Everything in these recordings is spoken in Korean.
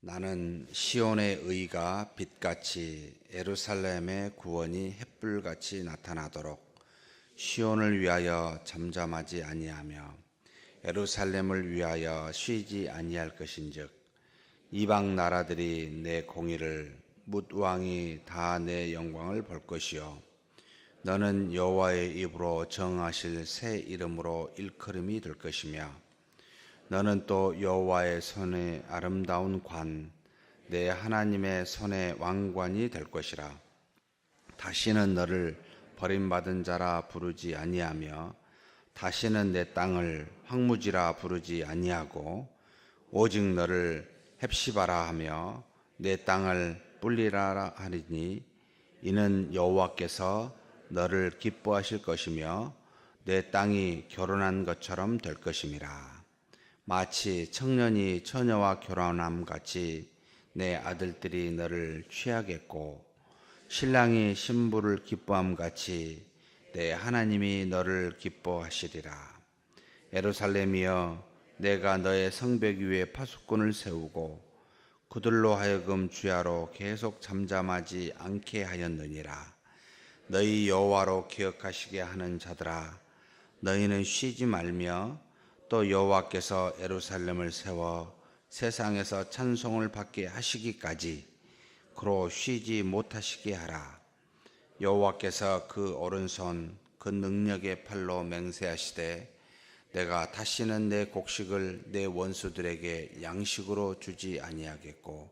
나는 시온의 의가 빛같이 예루살렘의 구원이 햇불같이 나타나도록 시온을 위하여 잠잠하지 아니하며 예루살렘을 위하여 쉬지 아니할 것인즉 이방 나라들이 내 공의를 뭇 왕이 다 내 영광을 볼 것이요 너는 여호와의 입으로 정하실 새 이름으로 일컬음이 될 것이며 너는 또 여호와의 손의 아름다운 관, 내 하나님의 손의 왕관이 될 것이라. 다시는 너를 버림받은 자라 부르지 아니하며 다시는 내 땅을 황무지라 부르지 아니하고 오직 너를 헵시바라 하며 내 땅을 뿔리라 하리니 이는 여호와께서 너를 기뻐하실 것이며 내 땅이 결혼한 것처럼 될 것임이라. 마치 청년이 처녀와 결혼함 같이 내 아들들이 너를 취하겠고 신랑이 신부를 기뻐함 같이 내 하나님이 너를 기뻐하시리라. 예루살렘이여, 내가 너의 성벽 위에 파수꾼을 세우고 그들로 하여금 주야로 계속 잠잠하지 않게 하였느니라. 너희 여호와로 기억하시게 하는 자들아, 너희는 쉬지 말며 또 여호와께서 예루살렘을 세워 세상에서 찬송을 받게 하시기까지 그로 쉬지 못하시게 하라. 여호와께서 그 오른손 그 능력의 팔로 맹세하시되 내가 다시는 내 곡식을 내 원수들에게 양식으로 주지 아니하겠고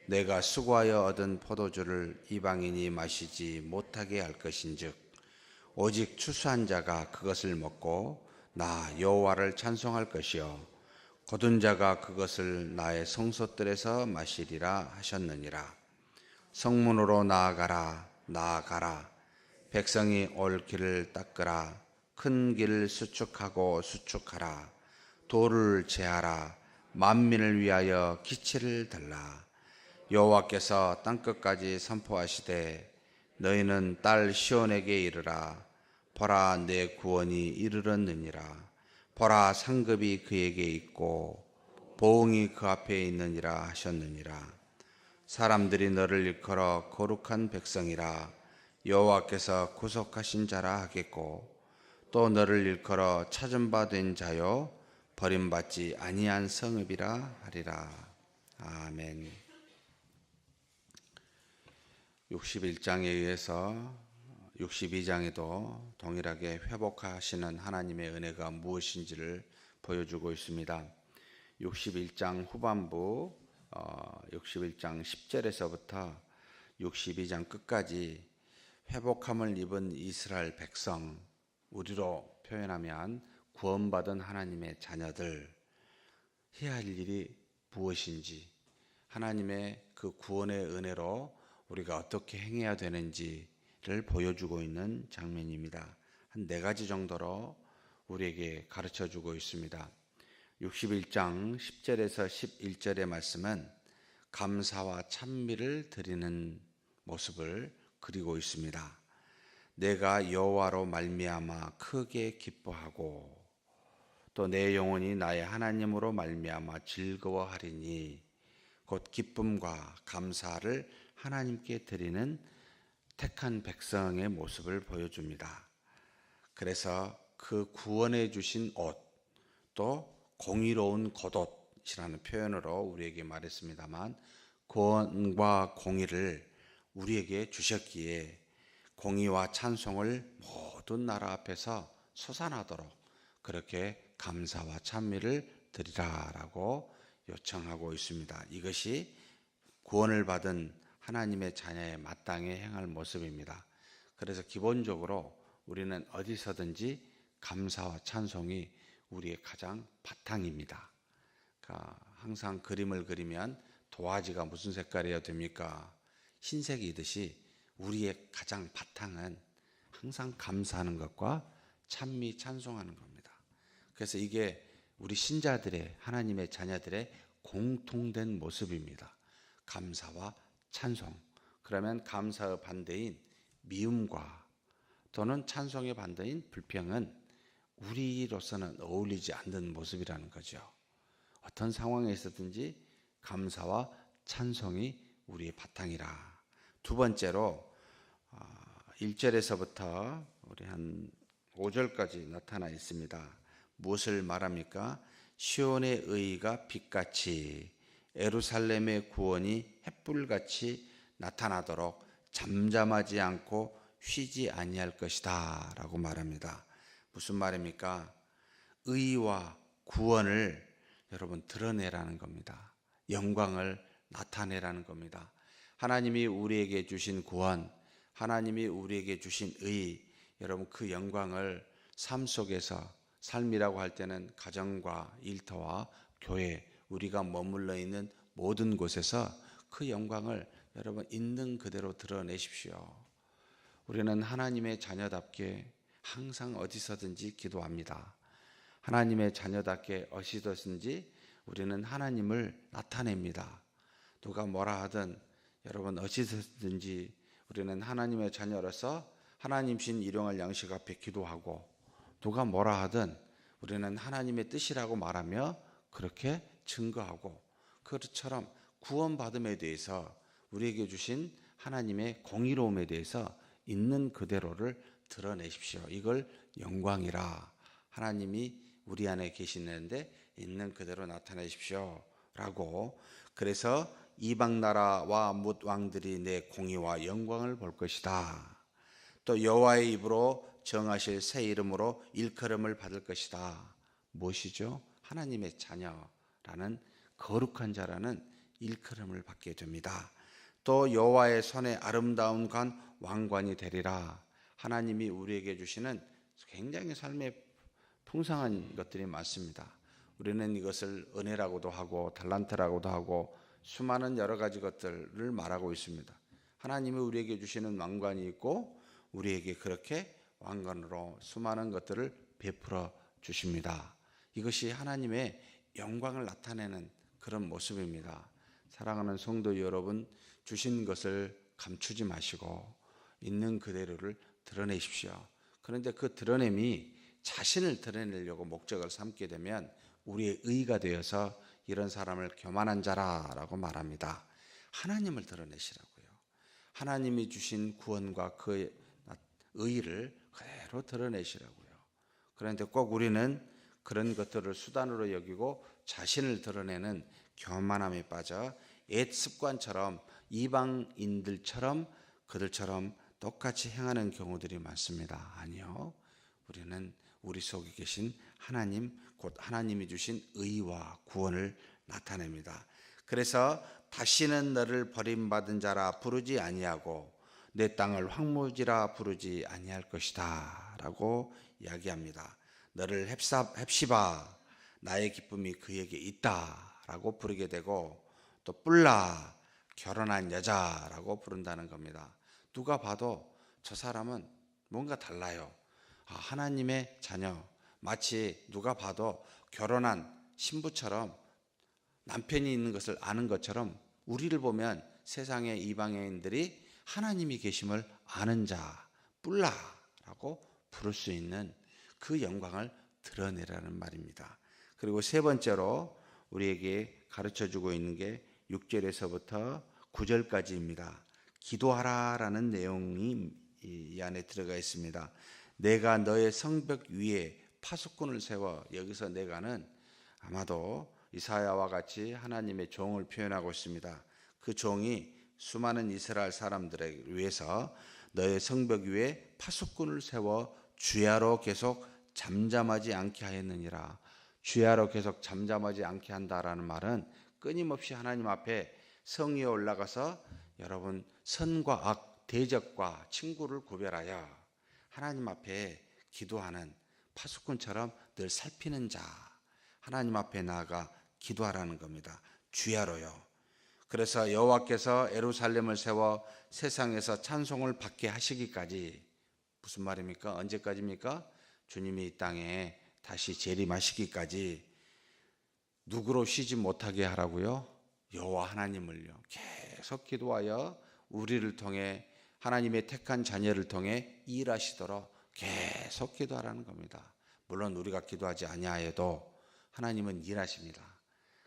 내가 수고하여 얻은 포도주를 이방인이 마시지 못하게 할 것인즉 오직 추수한 자가 그것을 먹고 나 여호와를 찬송할 것이요 거둔 자가 그것을 나의 성소들에서 마시리라 하셨느니라. 성문으로 나아가라, 나아가라. 백성이 올 길을 닦으라. 큰 길을 수축하고 수축하라. 도를 제하라. 만민을 위하여 기치를 들라. 여호와께서 땅끝까지 선포하시되 너희는 딸 시온에게 이르라. 보라, 내 구원이 이르렀느니라. 보라, 상급이 그에게 있고 보응이 그 앞에 있느니라 하셨느니라. 사람들이 너를 일컬어 거룩한 백성이라 여호와께서 구속하신 자라 하겠고 또 너를 일컬어 찾은 바 된 자요 버림받지 아니한 성읍이라 하리라. 아멘. 61장에 의해서 62장에도 동일하게 회복하시는 하나님의 은혜가 무엇인지를 보여주고 있습니다. 61장 후반부 61장 10절에서부터 62장 끝까지 회복함을 입은 이스라엘 백성, 우리로 표현하면 구원받은 하나님의 자녀들, 해야 할 일이 무엇인지, 하나님의 그 구원의 은혜로 우리가 어떻게 행해야 되는지를 보여주고 있는 장면입니다. 한 4가지 정도로 우리에게 가르쳐주고 있습니다. 61장 10절에서 11절의 말씀은 감사와 찬미를 드리는 모습을 그리고 있습니다. 내가 여호와로 말미암아 크게 기뻐하고 또 내 영혼이 나의 하나님으로 말미암아 즐거워하리니 곧 기쁨과 감사를 하나님께 드리는 택한 백성의 모습을 보여줍니다. 그래서 그 구원해 주신 옷, 또 공의로운 겉옷이라는 표현으로 우리에게 말했습니다만 구원과 공의를 우리에게 주셨기에 공의와 찬송을 모든 나라 앞에서 솟아나도록 그렇게 감사와 찬미를 드리라라고 요청하고 있습니다. 이것이 구원을 받은 하나님의 자녀의 마땅히 행할 모습입니다. 그래서 기본적으로 우리는 어디서든지 감사와 찬송이 우리의 가장 바탕입니다. 그러니까 항상 그림을 그리면 도화지가 무슨 색깔이어야 됩니까? 흰색이듯이 우리의 가장 바탕은 항상 감사하는 것과 찬미 찬송하는 겁니다. 그래서 이게 우리 신자들의 하나님의 자녀들의 공통된 모습입니다. 감사와 찬송. 그러면 감사의 반대인 미움과 또는 찬송의 반대인 불평은 우리로서는 어울리지 않는 모습이라는 거죠. 어떤 상황에 있었든지 감사와 찬송이 우리의 바탕이라. 두 번째로 1절에서부터 우리 한 5절까지 나타나 있습니다. 무엇을 말합니까? 시온의 의가 빛같이 예루살렘의 구원이 햇불같이 나타나도록 잠잠하지 않고 쉬지 아니할 것이다 라고 말합니다. 무슨 말입니까? 의와 구원을 여러분 드러내라는 겁니다. 영광을 나타내라는 겁니다. 하나님이 우리에게 주신 구원, 하나님이 우리에게 주신 의, 여러분 그 영광을 삶 속에서, 삶이라고 할 때는 가정과 일터와 교회, 우리가 머물러 있는 모든 곳에서 그 영광을 여러분 있는 그대로 드러내십시오. 우리는 하나님의 자녀답게 항상 어디서든지 기도합니다. 하나님의 자녀답게 어디서든지 우리는 하나님을 나타냅니다. 누가 뭐라 하든 여러분 어디서든지 우리는 하나님의 자녀로서 하나님신 일용할 양식 앞에 기도하고, 누가 뭐라 하든 우리는 하나님의 뜻이라고 말하며 그렇게 증거하고, 그것처럼 구원받음에 대해서 우리에게 주신 하나님의 공의로움에 대해서 있는 그대로를 드러내십시오. 이걸 영광이라. 하나님이 우리 안에 계시는데 있는 그대로 나타내십시오 라고. 그래서 이방 나라와 뭇 왕들이 내 공의와 영광을 볼 것이다. 또 여호와의 입으로 정하실 새 이름으로 일컬음을 받을 것이다. 무엇이죠? 하나님의 자녀라는, 거룩한 자라는 일컬음을 받게 됩니다. 또 여호와의 손에 아름다운 관 왕관이 되리라. 하나님이 우리에게 주시는 굉장히 삶의 풍성한 것들이 많습니다. 우리는 이것을 은혜라고도 하고 달란트라고도 하고 수많은 여러 가지 것들을 말하고 있습니다. 하나님이 우리에게 주시는 왕관이 있고 우리에게 그렇게 왕관으로 수많은 것들을 베풀어 주십니다. 이것이 하나님의 영광을 나타내는 그런 모습입니다. 사랑하는 성도 여러분, 주신 것을 감추지 마시고 있는 그대로를 드러내십시오. 그런데 그 드러냄이 자신을 드러내려고 목적을 삼게 되면 우리의 의가 되어서 이런 사람을 교만한 자라라고 말합니다. 하나님을 드러내시라고요. 하나님이 주신 구원과 그 의를 그대로 드러내시라고요. 그런데 꼭 우리는 그런 것들을 수단으로 여기고 자신을 드러내는 교만함에 빠져 옛 습관처럼 이방인들처럼 그들처럼 똑같이 행하는 경우들이 많습니다. 아니요. 우리는 우리 속에 계신 하나님, 곧 하나님이 주신 의와 구원을 나타냅니다. 그래서 다시는 너를 버림받은 자라 부르지 아니하고 내 땅을 황무지라 부르지 아니할 것이다 라고 이야기합니다. 너를 헵시바, 나의 기쁨이 그에게 있다 라고 부르게 되고, 또 뿔라, 결혼한 여자라고 부른다는 겁니다. 누가 봐도 저 사람은 뭔가 달라요. 하나님의 자녀, 마치 누가 봐도 결혼한 신부처럼 남편이 있는 것을 아는 것처럼 우리를 보면 세상의 이방인들이 하나님이 계심을 아는 자, 뿔라라고 부를 수 있는 그 영광을 드러내라는 말입니다. 그리고 세 번째로 우리에게 가르쳐주고 있는 게 6절에서부터 9절까지입니다. 기도하라라는 내용이 이 안에 들어가 있습니다. 내가 너의 성벽 위에 파수꾼을 세워, 여기서 내가는 아마도 이사야와 같이 하나님의 종을 표현하고 있습니다. 그 종이 수많은 이스라엘 사람들에 위해서 너의 성벽 위에 파수꾼을 세워 주야로 계속 잠잠하지 않게 하였느니라. 주야로 계속 잠잠하지 않게 한다라는 말은 끊임없이 하나님 앞에 성위에 올라가서 여러분 선과 악, 대적과 친구를 구별하여 하나님 앞에 기도하는 파수꾼처럼 늘 살피는 자, 하나님 앞에 나아가 기도하라는 겁니다. 주야로요. 그래서 여호와께서 예루살렘을 세워 세상에서 찬송을 받게 하시기까지, 무슨 말입니까? 언제까지입니까? 주님이 이 땅에 다시 재림하시기까지 누구로 쉬지 못하게 하라고요? 여호와 하나님을요. 계속 기도하여 우리를 통해, 하나님의 택한 자녀를 통해 일하시도록 계속 기도하라는 겁니다. 물론 우리가 기도하지 아니하여도 하나님은 일하십니다.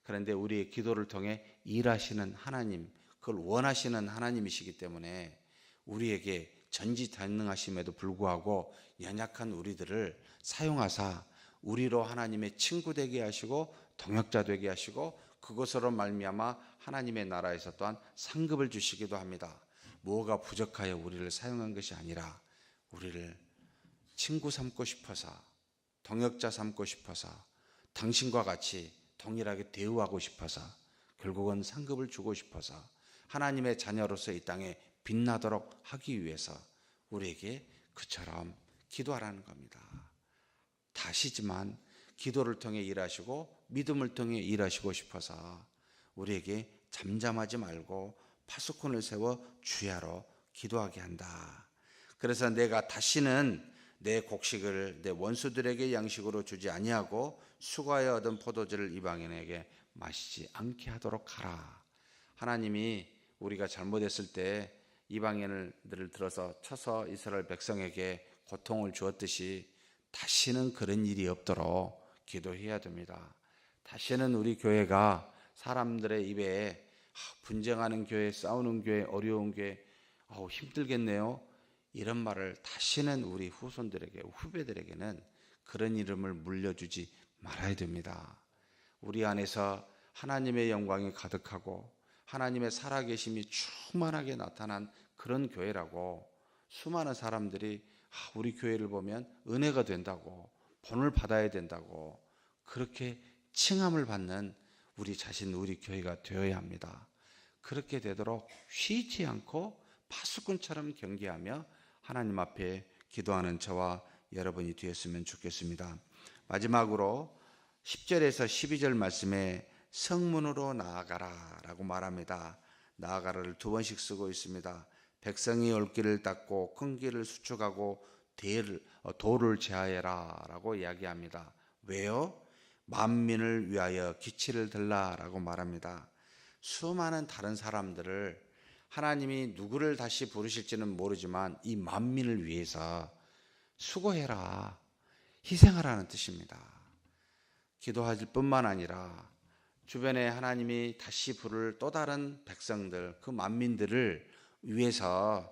그런데 우리의 기도를 통해 일하시는 하나님, 그걸 원하시는 하나님이시기 때문에 우리에게 전지전능하심에도 불구하고 연약한 우리들을 사용하사 우리로 하나님의 친구 되게 하시고 동역자 되게 하시고 그것으로 말미암아 하나님의 나라에서 또한 상급을 주시기도 합니다. 뭐가 부족하여 우리를 사용한 것이 아니라 우리를 친구 삼고 싶어서, 동역자 삼고 싶어서, 당신과 같이 동일하게 대우하고 싶어서, 결국은 상급을 주고 싶어서 하나님의 자녀로서 이 땅에 빛나도록 하기 위해서 우리에게 그처럼 기도하라는 겁니다. 다시지만 기도를 통해 일하시고 믿음을 통해 일하시고 싶어서 우리에게 잠잠하지 말고 파수꾼을 세워 주야로 기도하게 한다. 그래서 내가 다시는 내 곡식을 내 원수들에게 양식으로 주지 아니하고 수고하여 얻은 포도주를 이방인에게 마시지 않게 하도록 하라. 하나님이 우리가 잘못했을 때 이방인들을 들어서 쳐서 이스라엘 백성에게 고통을 주었듯이 다시는 그런 일이 없도록 기도해야 됩니다. 다시는 우리 교회가 사람들의 입에 분쟁하는 교회, 싸우는 교회, 어려운 교회, 힘들겠네요, 이런 말을 다시는 우리 후손들에게, 후배들에게는 그런 이름을 물려주지 말아야 됩니다. 우리 안에서 하나님의 영광이 가득하고 하나님의 살아계심이 충만하게 나타난 그런 교회라고 수많은 사람들이 우리 교회를 보면 은혜가 된다고, 본을 받아야 된다고 그렇게 칭함을 받는 우리 자신, 우리 교회가 되어야 합니다. 그렇게 되도록 쉬지 않고 파수꾼처럼 경계하며 하나님 앞에 기도하는 저와 여러분이 되었으면 좋겠습니다. 마지막으로 10절에서 12절 말씀에 성문으로 나아가라 라고 말합니다. 나아가라를 두 번씩 쓰고 있습니다. 백성이 올 길을 닦고 큰 길을 수축하고 도를 제하여라 라고 이야기합니다. 왜요? 만민을 위하여 기치를 들라 라고 말합니다. 수많은 다른 사람들을 하나님이 누구를 다시 부르실지는 모르지만 이 만민을 위해서 수고해라, 희생하라는 뜻입니다. 기도할 뿐만 아니라 주변에 하나님이 다시 부를 또 다른 백성들, 그 만민들을 위해서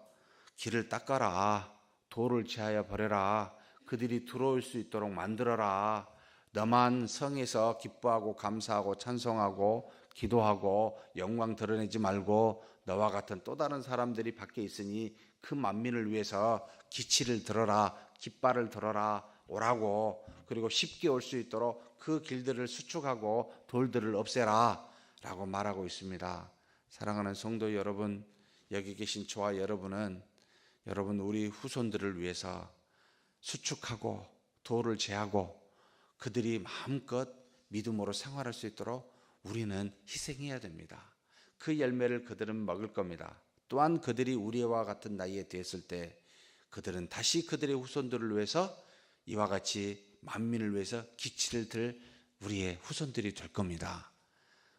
길을 닦아라, 도를 제하여 버려라, 그들이 들어올 수 있도록 만들어라. 너만 성에서 기뻐하고 감사하고 찬송하고 기도하고 영광 드러내지 말고 너와 같은 또 다른 사람들이 밖에 있으니 그 만민을 위해서 기치를 들어라, 깃발을 들어라, 오라고, 그리고 쉽게 올 수 있도록 그 길들을 수축하고 돌들을 없애라 라고 말하고 있습니다. 사랑하는 성도 여러분, 여기 계신 저와 여러분은 여러분 우리 후손들을 위해서 수축하고 돌을 제하고 그들이 마음껏 믿음으로 생활할 수 있도록 우리는 희생해야 됩니다. 그 열매를 그들은 먹을 겁니다. 또한 그들이 우리와 같은 나이에 됐을 때 그들은 다시 그들의 후손들을 위해서 이와 같이 만민을 위해서 기치를 들 우리의 후손들이 될 겁니다.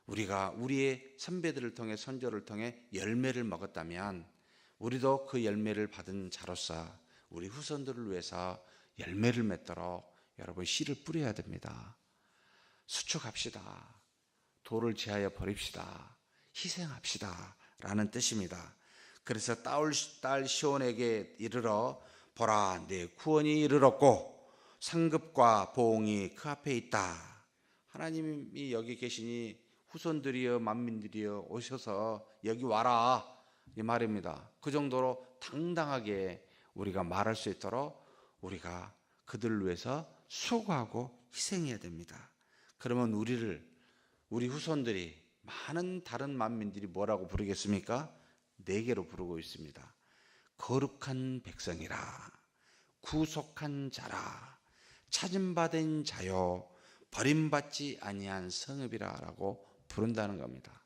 우리가 우리의 선배들을 통해, 선조를 통해 열매를 먹었다면 우리도 그 열매를 받은 자로서 우리 후손들을 위해서 열매를 맺도록 여러분 씨를 뿌려야 됩니다. 수축합시다. 돌을 제하여 버립시다. 희생합시다 라는 뜻입니다. 그래서 딸 시온에게 이르러 보라, 내 구원이 이르렀고 상급과 보응이 그 앞에 있다. 하나님이 여기 계시니 후손들이여 만민들이여 오셔서 여기 와라, 이 말입니다. 그 정도로 당당하게 우리가 말할 수 있도록 우리가 그들을 위해서 수고하고 희생해야 됩니다. 그러면 우리 후손들이, 많은 다른 만민들이 뭐라고 부르겠습니까? 네 개로 부르고 있습니다. 거룩한 백성이라, 구속한 자라, 찾음받은 자요, 버림받지 아니한 성읍이라 라고 부른다는 겁니다.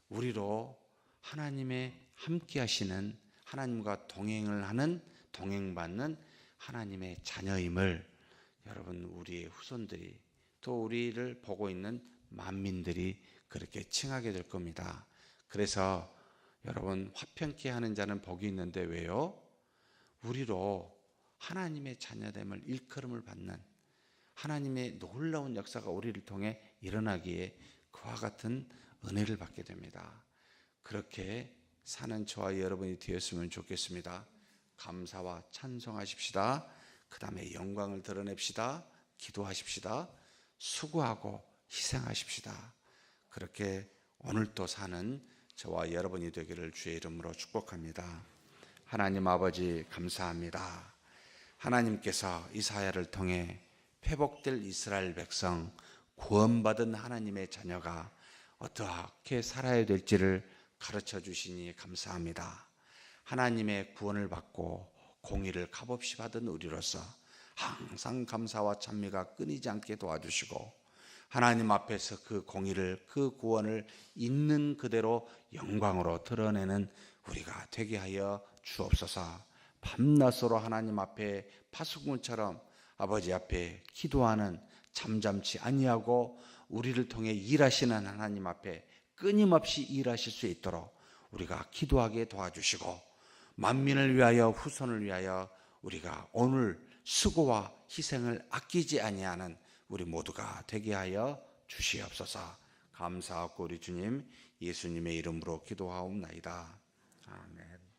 우리로 하나님의 함께 하시는, 하나님과 동행을 하는, 동행받는 하나님의 자녀임을 여러분 우리의 후손들이, 또 우리를 보고 있는 만민들이 그렇게 칭하게 될 겁니다. 그래서 여러분 화평케 하는 자는 복이 있는데 왜요? 우리로 하나님의 자녀됨을 일컬음을 받는 하나님의 놀라운 역사가 우리를 통해 일어나기에 그와 같은 은혜를 받게 됩니다. 그렇게 사는 저와 여러분이 되었으면 좋겠습니다. 감사와 찬송하십시다. 그 다음에 영광을 드러냅시다. 기도하십시다. 수고하고 희생하십시다. 그렇게 오늘도 사는 저와 여러분이 되기를 주의 이름으로 축복합니다. 하나님 아버지 감사합니다. 하나님께서 이사야를 통해 회복될 이스라엘 백성, 구원받은 하나님의 자녀가 어떻게 살아야 될지를 가르쳐 주시니 감사합니다. 하나님의 구원을 받고 공의를 값없이 받은 우리로서 항상 감사와 찬미가 끊이지 않게 도와주시고 하나님 앞에서 그 공의를, 그 구원을 있는 그대로 영광으로 드러내는 우리가 되게 하여 주옵소서. 밤낮으로 하나님 앞에 파수꾼처럼 아버지 앞에 기도하는, 잠잠치 아니하고 우리를 통해 일하시는 하나님 앞에 끊임없이 일하실 수 있도록 우리가 기도하게 도와주시고 만민을 위하여, 후손을 위하여 우리가 오늘 수고와 희생을 아끼지 아니하는 우리 모두가 되게 하여 주시옵소서. 감사하고 우리 주님 예수님의 이름으로 기도하옵나이다. 아멘.